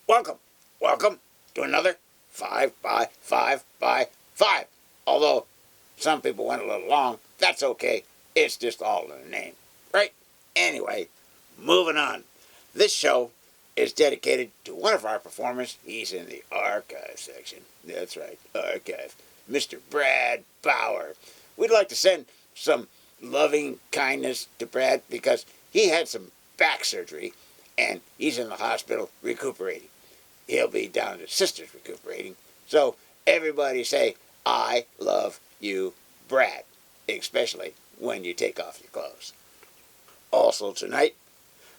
Welcome to another 5 by 5 by 5. Although some people went a little long, that's okay. It's just all in the name, right? Anyway, moving on. This show is dedicated to one of our performers. He's in the archive section. That's right, archive. Mr. Brad Bauer. We'd like to send some loving kindness to Brad because he had some back surgery and he's in the hospital recuperating. He'll be down at his sister's recuperating. So everybody say, I love you, Brad, especially when you take off your clothes. Also tonight,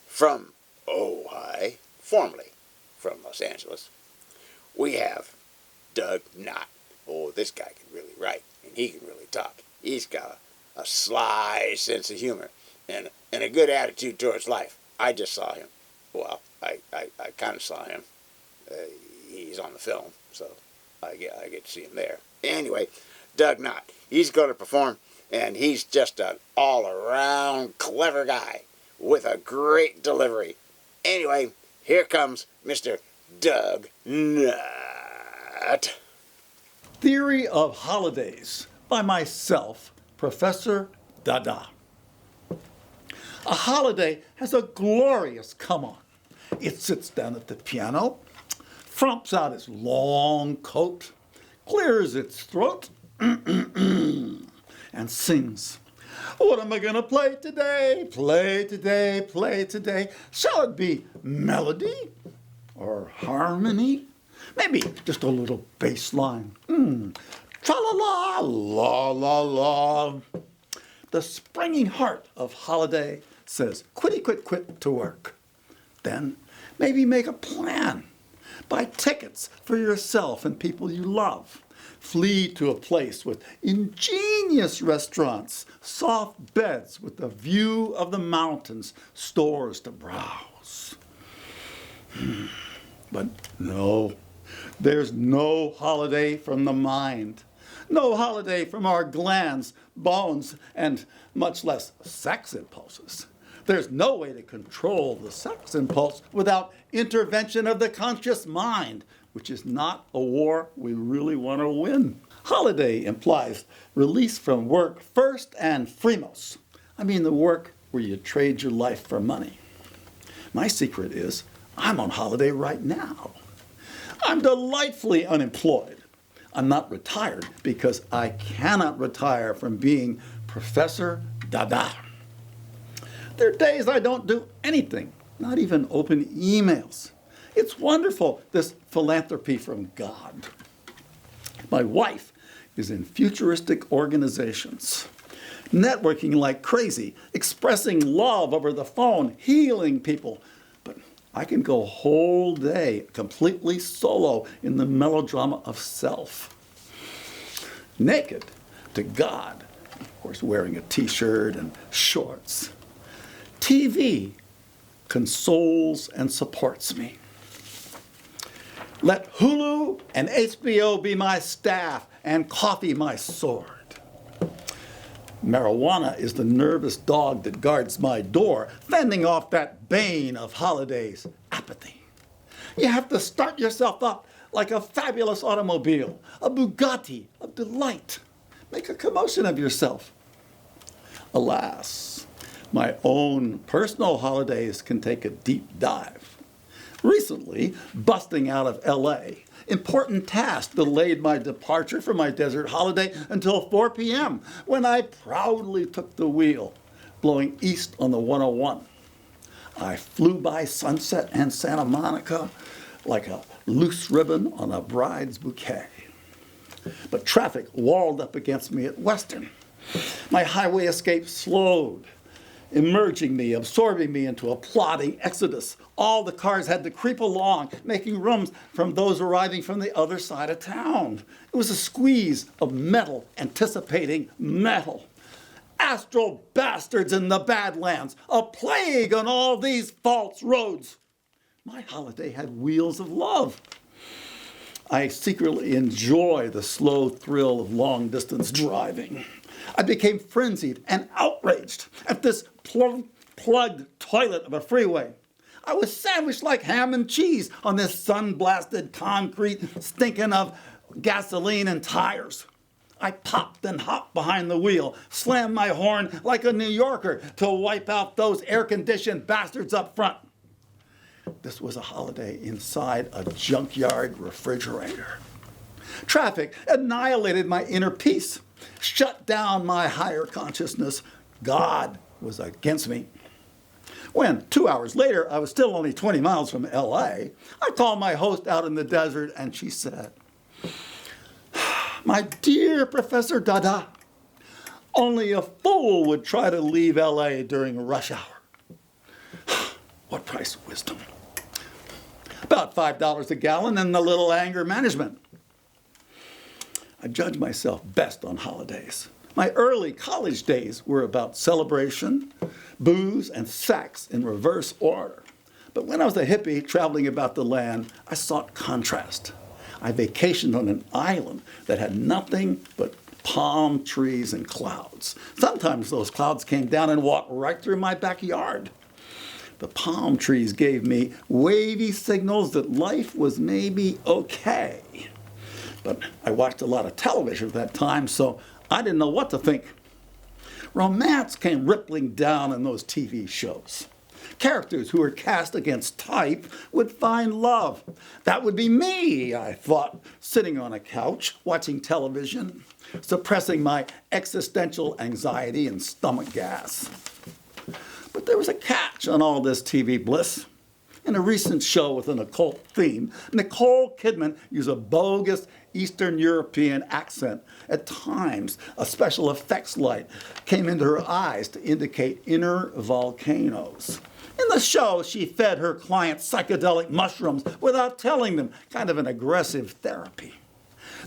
from Ojai, formerly from Los Angeles, we have Doug Knott. Oh, this guy can really write, and he can really talk. He's got a sly sense of humor and a good attitude towards life. I just saw him. Well, I kind of saw him. He's on the film, so I get to see him there. Anyway, Doug Knott, he's going to perform, and he's just an all-around clever guy with a great delivery. Anyway, here comes Mr. Doug Knott. Theory of Holidays by myself, Professor Dada. A holiday has a glorious come-on. It sits down at the piano, frumps out its long coat, clears its throat, and sings. What am I going to play today? Play today, play today. Shall it be melody or harmony? Maybe just a little bass line. Tra-la-la, la-la-la. The springing heart of holiday says, quitty quit to work. Then maybe make a plan. Buy tickets for yourself and people you love. Flee to a place with ingenious restaurants, soft beds with a view of the mountains, stores to browse. But no, there's no holiday from the mind. No holiday from our glands, bones, and much less sex impulses. There's no way to control the sex impulse without intervention of the conscious mind, which is not a war we really want to win. Holiday implies release from work first and foremost. I mean the work where you trade your life for money. My secret is I'm on holiday right now. I'm delightfully unemployed. I'm not retired because I cannot retire from being Professor Dada. There are days I don't do anything, not even open emails. It's wonderful, this philanthropy from God. My wife is in futuristic organizations, networking like crazy, expressing love over the phone, healing people. But I can go a whole day completely solo in the melodrama of self. Naked to God, of course wearing a t-shirt and shorts. TV consoles and supports me. Let Hulu and HBO be my staff and coffee my sword. Marijuana is the nervous dog that guards my door, fending off that bane of holidays, apathy. You have to start yourself up like a fabulous automobile, a Bugatti of delight. Make a commotion of yourself. Alas, my own personal holidays can take a deep dive. Recently, busting out of LA, important task delayed my departure for my desert holiday until 4 p.m. when I proudly took the wheel, blowing east on the 101. I flew by Sunset and Santa Monica like a loose ribbon on a bride's bouquet. But traffic walled up against me at Western. My highway escape slowed, emerging me, absorbing me into a plodding exodus. All the cars had to creep along, making rooms from those arriving from the other side of town. It was a squeeze of metal anticipating metal. Astral bastards in the Badlands, a plague on all these false roads. My holiday had wheels of love. I secretly enjoy the slow thrill of long-distance driving. I became frenzied and outraged at this plugged toilet of a freeway. I was sandwiched like ham and cheese on this sun-blasted concrete stinking of gasoline and tires. I popped and hopped behind the wheel, slammed my horn like a New Yorker to wipe out those air-conditioned bastards up front. This was a holiday inside a junkyard refrigerator. Traffic annihilated my inner peace, shut down my higher consciousness. God was against me. When, 2 hours later, I was still only 20 miles from L.A., I called my host out in the desert, and she said, "My dear Professor Dada, only a fool would try to leave L.A. during rush hour." What price of wisdom? About $5 a gallon and a little anger management. I judge myself best on holidays. My early college days were about celebration, booze, and sex in reverse order. But when I was a hippie traveling about the land, I sought contrast. I vacationed on an island that had nothing but palm trees and clouds. Sometimes those clouds came down and walked right through my backyard. The palm trees gave me wavy signals that life was maybe okay. But I watched a lot of television at that time, so I didn't know what to think. Romance came rippling down in those TV shows. Characters who were cast against type would find love. That would be me, I thought, sitting on a couch, watching television, suppressing my existential anxiety and stomach gas. But there was a catch on all this TV bliss. In a recent show with an occult theme, Nicole Kidman used a bogus Eastern European accent. At times, a special effects light came into her eyes to indicate inner volcanoes. In the show, she fed her clients psychedelic mushrooms without telling them, kind of an aggressive therapy.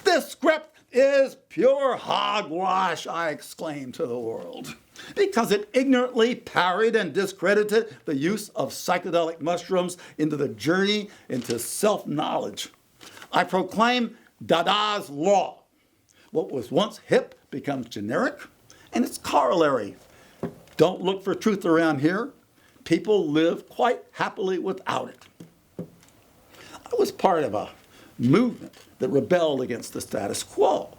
"This script is pure hogwash," I exclaimed to the world, because it ignorantly parried and discredited the use of psychedelic mushrooms into the journey into self-knowledge. I proclaim Dada's law. What was once hip becomes generic, and its corollary. Don't look for truth around here. People live quite happily without it. I was part of a movement that rebelled against the status quo.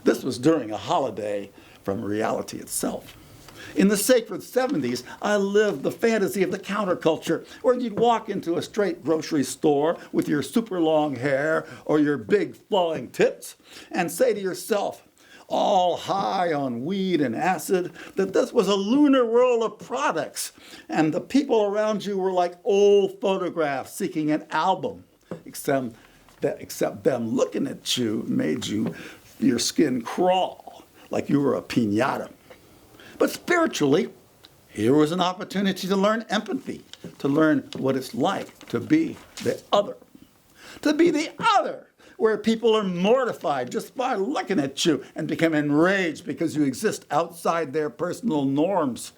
This was during a holiday from reality itself. In the sacred 70s, I lived the fantasy of the counterculture, where you'd walk into a straight grocery store with your super long hair or your big flowing tits and say to yourself, all high on weed and acid, that this was a lunar world of products, and the people around you were like old photographs seeking an album, except them looking at you made your skin crawl like you were a piñata. But spiritually, here was an opportunity to learn empathy, to learn what it's like to be the other. To be the other, where people are mortified just by looking at you and become enraged because you exist outside their personal norms.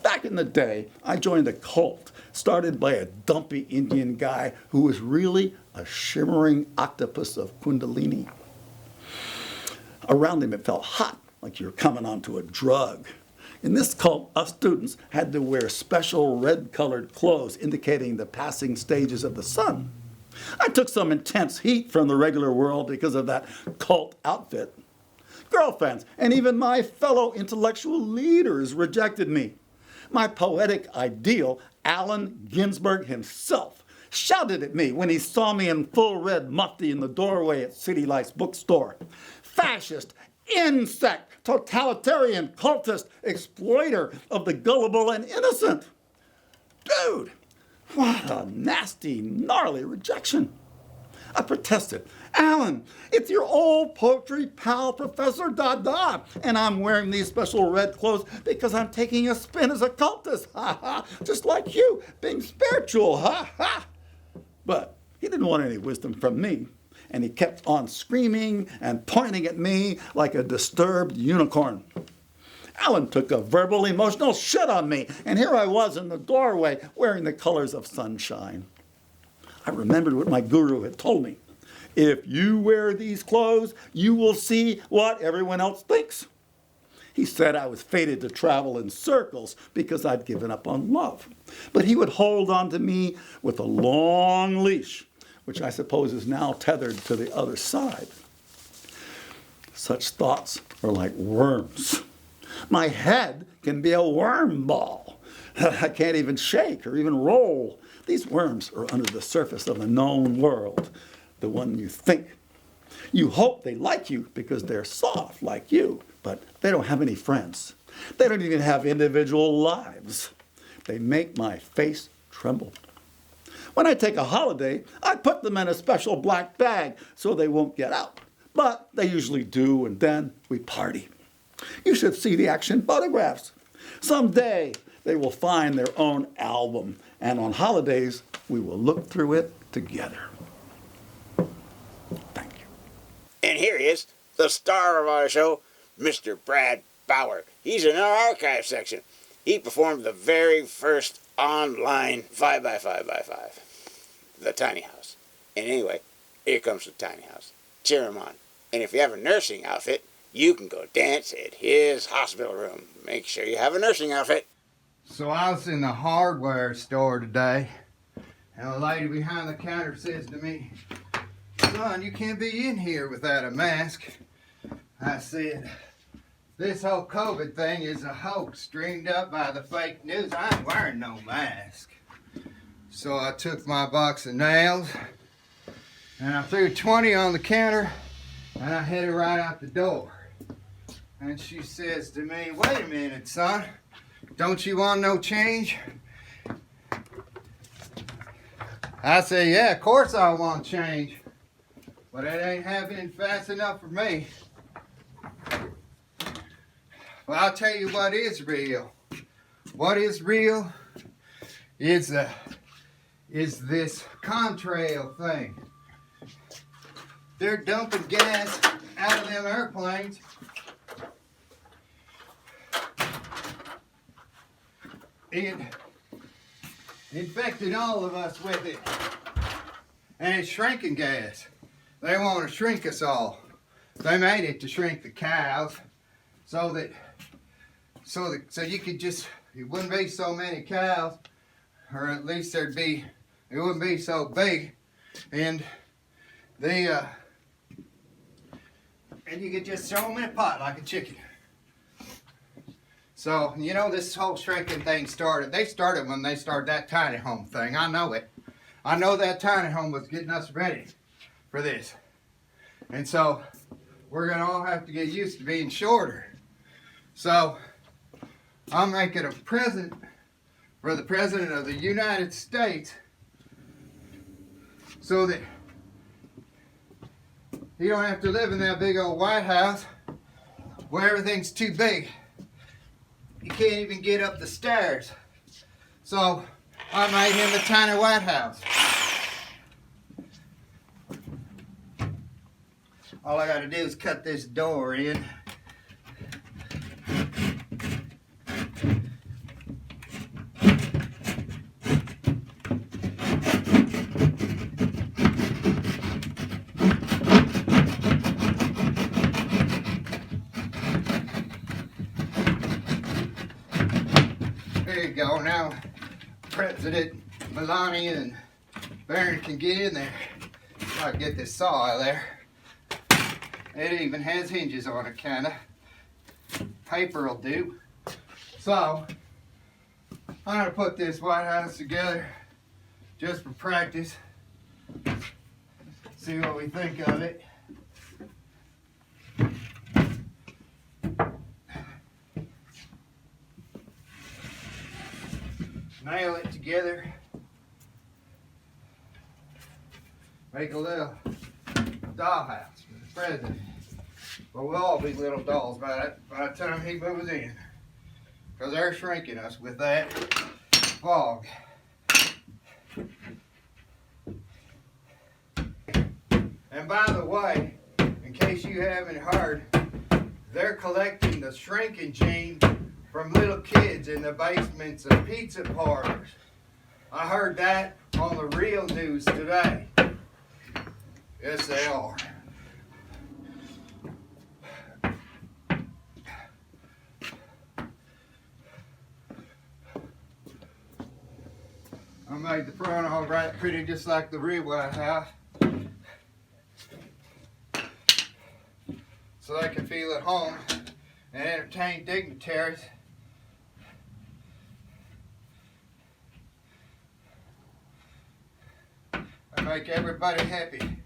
Back in the day, I joined a cult started by a dumpy Indian guy who was really a shimmering octopus of Kundalini. Around him, it felt hot, like you were coming onto a drug. In this cult, us students had to wear special red-colored clothes indicating the passing stages of the sun. I took some intense heat from the regular world because of that cult outfit. Girlfriends and even my fellow intellectual leaders rejected me. My poetic ideal, Allen Ginsberg himself, shouted at me when he saw me in full red mufti in the doorway at City Lights bookstore. Fascist, insect, totalitarian, cultist, exploiter of the gullible and innocent. Dude, what a nasty, gnarly rejection. I protested. Alan, it's your old poetry pal, Professor Dada, and I'm wearing these special red clothes because I'm taking a spin as a cultist, ha ha, just like you, being spiritual, ha ha. But he didn't want any wisdom from me, and he kept on screaming and pointing at me like a disturbed unicorn. Alan took a verbal, emotional shit on me, and here I was in the doorway wearing the colors of sunshine. I remembered what my guru had told me. If you wear these clothes, you will see what everyone else thinks. He said I was fated to travel in circles because I'd given up on love. But he would hold on to me with a long leash, which I suppose is now tethered to the other side. Such thoughts are like worms. My head can be a worm ball. I can't even shake or even roll. These worms are under the surface of the known world, the one you think. You hope they like you because they're soft like you, but they don't have any friends. They don't even have individual lives. They make my face tremble. When I take a holiday, I put them in a special black bag so they won't get out. But they usually do, and then we party. You should see the action photographs. Someday they will find their own album, and on holidays we will look through it together. Thank you. And here he is, the star of our show, Mr. Brad Bauer. He's in our archive section. He performed the very first online 5x5x5, the tiny house. And anyway, here comes the tiny house. Cheer him on. And if you have a nursing outfit, you can go dance at his hospital room. Make sure you have a nursing outfit. So I was in the hardware store today, and a lady behind the counter says to me, "Son, you can't be in here without a mask." I said, "This whole COVID thing is a hoax dreamed up by the fake news. I ain't wearing no mask." So I took my box of nails, and I threw 20 on the counter, and I headed right out the door. And she says to me, "Wait a minute, son. Don't you want no change?" I say, "Yeah, of course I want change. But it ain't happening fast enough for me." Well, I'll tell you what is real. What is real is this contrail thing. They're dumping gas out of them airplanes. It infected all of us with it. And it's shrinking gas. They want to shrink us all. They made it to shrink the cows so you could just, it wouldn't be so many cows, or at least it wouldn't be so big, and you could just throw them in a pot like a chicken. So, you know, this whole shrinking thing started when they started that tiny home thing. I know it. I know that tiny home was getting us ready for this. And so, we're going to all have to get used to being shorter. So, I'm making a present for the President of the United States so that he don't have to live in that big old White House where everything's too big. You can't even get up the stairs. So I made him a tiny White House. All I gotta do is cut this door in. There you go. Now President Melania and Barron can get in there. I'll get this saw out of there. It even has hinges on it, kinda. Paper will do. So, I'm gonna put this White House together just for practice. See what we think of it. Nail it together. Make a little dollhouse for the president. But we'll all be little dolls by the time he moves in. Because they're shrinking us with that fog. And by the way, in case you haven't heard, they're collecting the shrinking gene from little kids in the basements of pizza parlors. I heard that on the real news today. Yes, they are. made the front all right, pretty just like the rear White House. So they can feel at home and entertain dignitaries. And make everybody happy.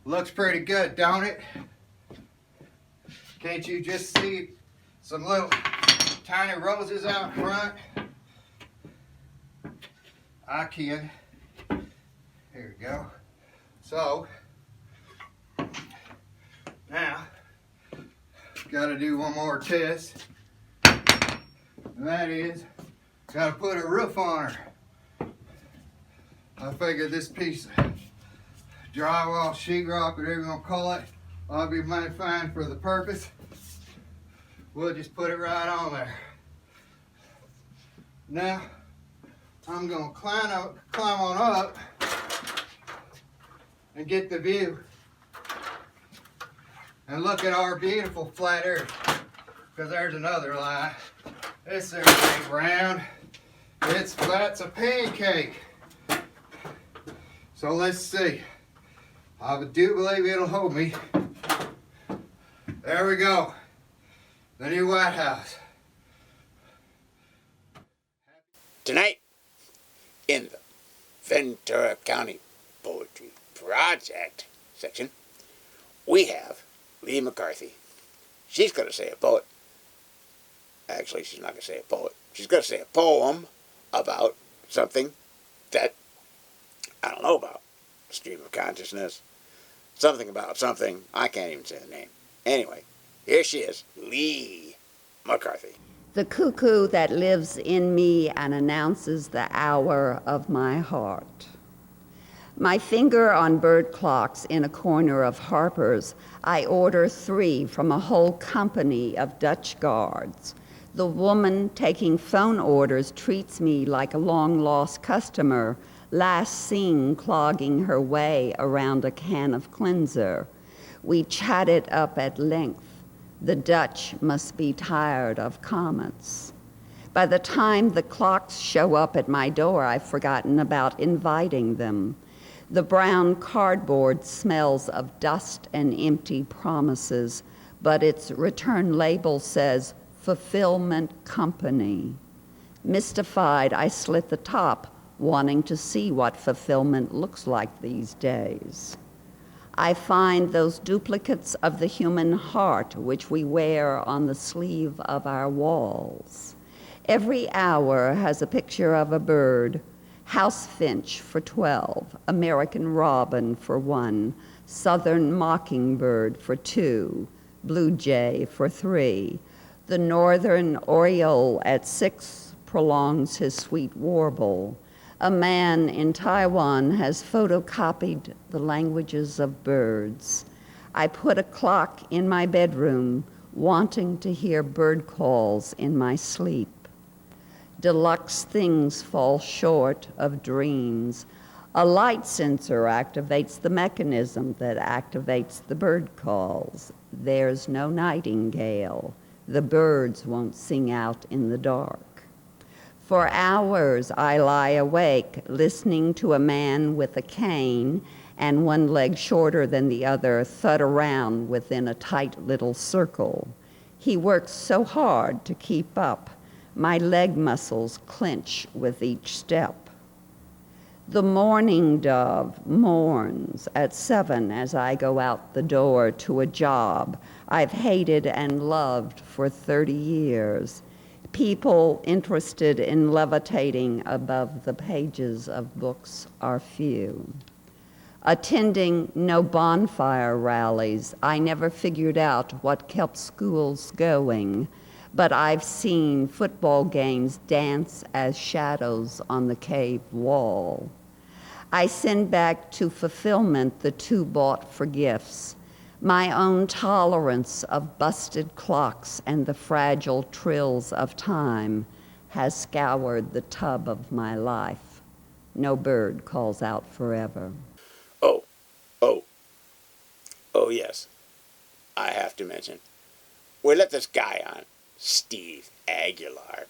Looks pretty good, don't it? Can't you just see some little tiny roses out front? I can. Here we go. So, now, gotta do one more test. And that is, gotta put a roof on her. I figured this piece of drywall, sheetrock, whatever you want to call it, I'll be mighty fine for the purpose. We'll just put it right on there. Now, I'm gonna climb on up and get the view and look at our beautiful flat earth. Because there's another lie. This there ain't round. It's flat's a pancake. So let's see. I do believe it'll hold me. There we go. The new White House. Tonight, in the Ventura County Poetry Project section, we have Lee McCarthy. She's going to say a poet. Actually, she's not going to say a poet. She's going to say a poem about something that I don't know about. Stream of consciousness. Something about something. I can't even say the name. Anyway, here she is, Lee McCarthy. The cuckoo that lives in me and announces the hour of my heart. My finger on bird clocks in a corner of Harper's, I order 3 from a whole company of Dutch guards. The woman taking phone orders treats me like a long-lost customer, last seen clogging her way around a can of cleanser. We chatted up at length. The Dutch must be tired of comets. By the time the clocks show up at my door, I've forgotten about inviting them. The brown cardboard smells of dust and empty promises, but its return label says Fulfillment Company. Mystified, I slit the top, wanting to see what fulfillment looks like these days. I find those duplicates of the human heart which we wear on the sleeve of our walls. Every hour has a picture of a bird, house finch for 12, American robin for 1, southern mockingbird for 2, blue jay for 3. The northern oriole at 6 prolongs his sweet warble. A man in Taiwan has photocopied the languages of birds. I put a clock in my bedroom, wanting to hear bird calls in my sleep. Deluxe things fall short of dreams. A light sensor activates the mechanism that activates the bird calls. There's no nightingale. The birds won't sing out in the dark. For hours I lie awake, listening to a man with a cane and one leg shorter than the other thud around within a tight little circle. He works so hard to keep up. My leg muscles clench with each step. The mourning dove mourns at 7 as I go out the door to a job I've hated and loved for 30 years. People interested in levitating above the pages of books are few. Attending no bonfire rallies, I never figured out what kept schools going, but I've seen football games dance as shadows on the cave wall. I send back to fulfillment the 2 bought for gifts. My own tolerance of busted clocks and the fragile trills of time has scoured the tub of my life. No bird calls out forever. Oh, Oh, yes, I have to mention. We let this guy on, Steve Aguilar.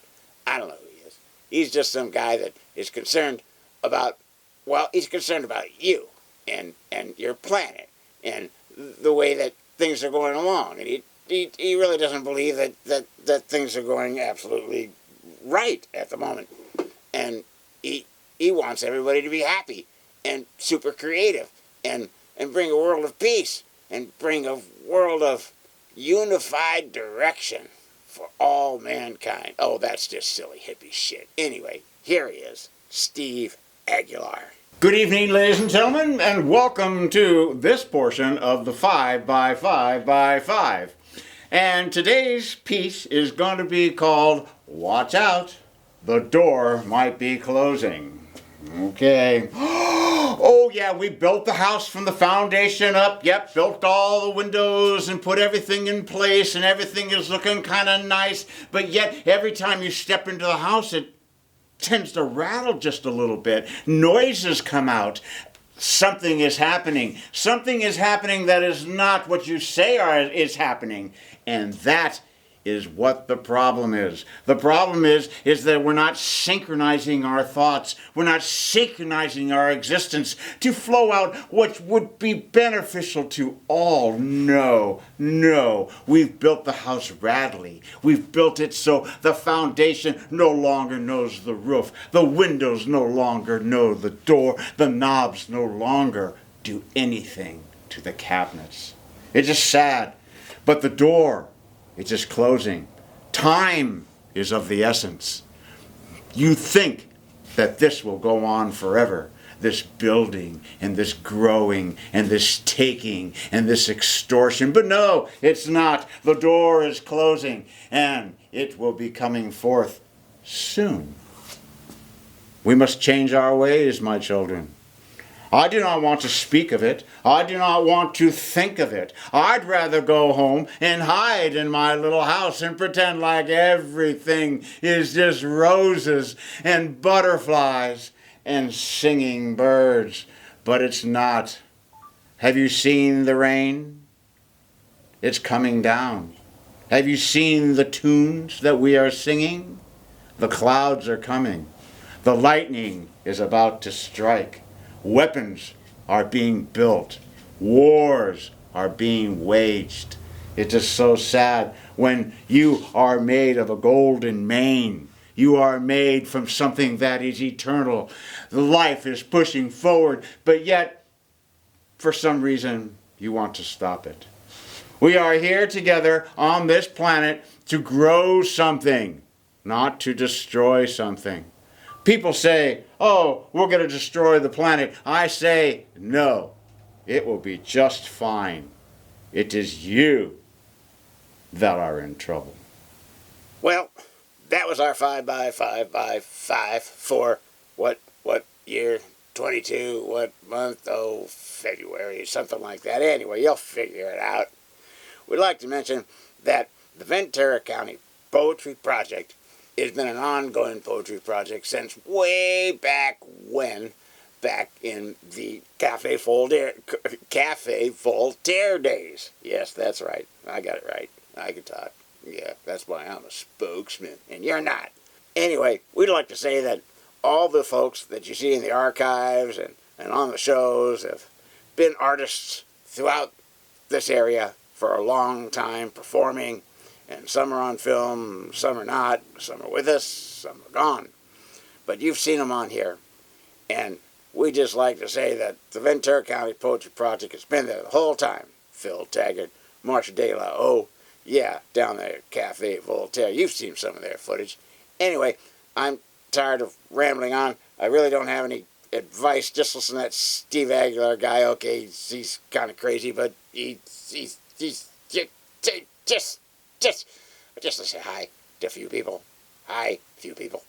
I don't know who he is. He's just some guy that is concerned about, well, he's concerned about you and your planet and the way that things are going along. And he really doesn't believe that things are going absolutely right at the moment. And he wants everybody to be happy and super creative and bring a world of peace and bring a world of unified direction for all mankind. Oh, that's just silly hippie shit. Anyway, here he is, Steve Aguilar. Good evening, ladies and gentlemen, and welcome to this portion of the 5 by 5 by 5. And today's piece is going to be called Watch Out, the Door Might Be Closing. Okay. Oh yeah, we built the house from the foundation up. Yep, built all the windows and put everything in place and everything is looking kind of nice. But yet, every time you step into the house, it tends to rattle just a little bit. Noises come out. Something is happening. Something is happening that is not what you say is happening. And that is what the problem is. The problem is that we're not synchronizing our thoughts. We're not synchronizing our existence to flow out what would be beneficial to all. No. We've built the house rattly. We've built it so the foundation no longer knows the roof. The windows no longer know the door. The knobs no longer do anything to the cabinets. It's just sad. But the door, it's just closing. Time is of the essence. You think that this will go on forever. This building and this growing and this taking and this extortion. But no, it's not. The door is closing and it will be coming forth soon. We must change our ways, my children. I do not want to speak of it. I do not want to think of it. I'd rather go home and hide in my little house and pretend like everything is just roses and butterflies and singing birds. But it's not. Have you seen the rain? It's coming down. Have you seen the tunes that we are singing? The clouds are coming. The lightning is about to strike. Weapons are being built. Wars are being waged. It is so sad when you are made of a golden mane. You are made from something that is eternal. The life is pushing forward, but yet, for some reason, you want to stop it. We are here together on this planet to grow something, not to destroy something. People say, oh, we're going to destroy the planet. I say, no, it will be just fine. It is you that are in trouble. Well, that was our 5 by 5 by 5 for what year? 22, what month? Oh, February, something like that. Anyway, you'll figure it out. We'd like to mention that the Ventura County Poetry Project has been an ongoing poetry project since way back when, back in the Cafe Voltaire days. Yes, that's right. I got it right. I can talk. Yeah, that's why I'm a spokesman, and you're not. Anyway, we'd like to say that all the folks that you see in the archives and on the shows have been artists throughout this area for a long time performing. And some are on film, some are not, some are with us, some are gone. But you've seen them on here. And we just like to say that the Ventura County Poetry Project has been there the whole time. Phil Taggart, Marcia De La O, yeah, down there at Cafe Voltaire. You've seen some of their footage. Anyway, I'm tired of rambling on. I really don't have any advice. Just listen to that Steve Aguilar guy. Okay, he's kind of crazy, but he's just to say hi to a few people. Hi, few people.